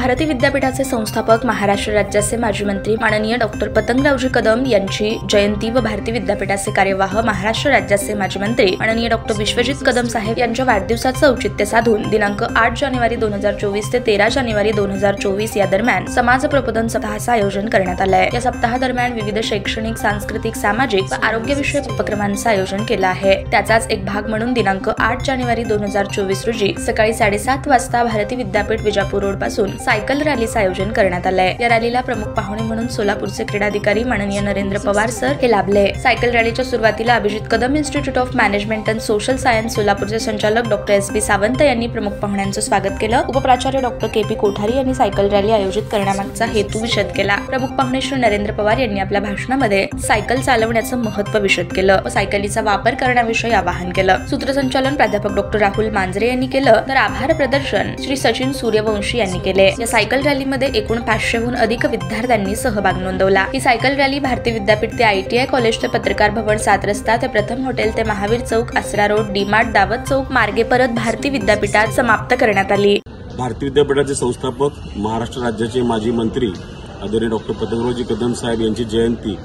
भारती विद्यापीठाचे संस्थापक, महाराष्ट्र राज्याचे माजी मंत्री माननीय डॉक्टर पतंगरावजी कदम यांची जयंती व भारती विद्यापीठाचे कार्यवाह महाराष्ट्र राज्याचे माजी मंत्री माननीय डॉक्टर विश्वजित कदम साहेब यांच्या वाढदिवसाचे औचित्य साधून दिनांक 8 जानेवारी 2024 ते 13 जानेवारी 2024 या दरम्यान समाज प्रबोधन सप्ताहाचे आयोजन करण्यात आले आहे। या सप्ताहादरम्यान विविध शैक्षणिक, सांस्कृतिक, सामाजिक व आरोग्यविषयक उपक्रमांचे आयोजन केले आहे। त्याचाच एक भाग म्हणून दिनांक 8 जानेवारी 2024 रोजी सकाळी 7:30 वाजता भारती विद्यापीठ विजापूर रोड पासून सायकल रॅलीचे आयोजन करण्यात आले आहे। या रॅलीला प्रमुख पाहुणे म्हणून सोलापूरचे क्रीडाधिकारी माननीय नरेंद्र पवार सर हे लाभले। सायकल रॅलीच्या सुरुवातीला Abhijit Kadam institute of management and social science सोलापूरचे संचालक डॉक्टर एस.बी. सावंत यांनी प्रमुख पाहुण्यांचे स्वागत केले। उपप्राचार्य डॉक्टर के.पी. कोठारी यांनी सायकल रॅली आयोजित करण्यामागचा हेतू विशद केला। प्रमुख पाहुणे श्री नरेंद्र पवार यांनी आपल्या भाषणामध्ये सायकल चालवण्याचे महत्त्व विशद केलं व सायकलीचा वापर करण्याविषयी आवाहन केलं। सूत्रसंचालन प्राध्यापक डॉक्टर राहुल मांजरे यांनी केलं तर आभार प्रदर्शन श्री सचिन सूर्यवंशी यांनी केले। या सायकल रॅलीमध्ये एकूण 500हून अधिक विद्यार्थ्यांनी सहभाग नोंदवला। ही सायकल रॅली भारती विद्यापीठ ते ITI कॉलेज ते पत्रकार भवन 7 रस्ता ते प्रथम हॉटेल ते महावीर चौक, आसरा रोड, डीमार्ट, दावत चौक मार्गे परत भारती विद्यापीठात समाप्त करण्यात आली। भारती विद्यापीठाचे संस्थापक, महाराष्ट्र राज्याचे माजी मंत्री आदरणीय डॉक्टर पतंगरावजी कदम साहेब यांची जयंती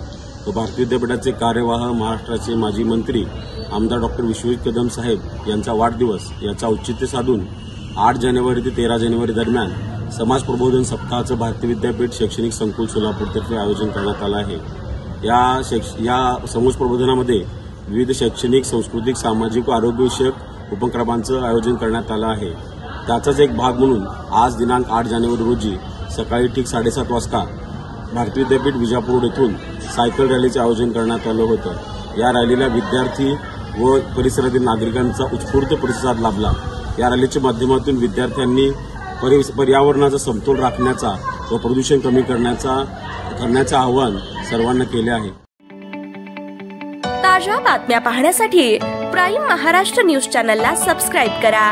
व भारती विद्यापीठाचे कार्यवाह महाराष्ट्राचे माजी मंत्री आमदार डॉक्टर विश्वजित कदम साहेब यांचा वाढदिवस याचा औचित्य साधून 8 जानेवारी ते 13 जानेवारी दरम्यान समाज प्रबोधन सप्ताहाचं भारती विद्यापीठ शैक्षणिक संकुल सोलापूरतर्फे आयोजन करण्यात आलं आहे। या समाज प्रबोधनामध्ये विविध शैक्षणिक, सांस्कृतिक, सामाजिक व आरोग्यविषयक उपक्रमांचं आयोजन करण्यात आलं आहे। त्याचाच एक भाग म्हणून आज दिनांक 8 जानेवारी रोजी सकाळी ठीक 7:30 वाजता भारती विद्यापीठ विजापूर रोड येथून सायकल रॅलीचे आयोजन करण्यात आलं होतं। या रॅलीला विद्यार्थी व परिसरातील नागरिकांचा उत्स्फूर्त प्रतिसाद लाभला। या रॅलीच्या माध्यमातून विद्यार्थ्यांनी पर्यावरणाचा समतोल राखण्याचा व प्रदूषण कमी करण्याचं आवाहन सर्वांना केले आहे। ताज्या बातम्या पाहण्यासाठी प्राईम महाराष्ट्र न्यूज चॅनलला सबस्क्राईब करा।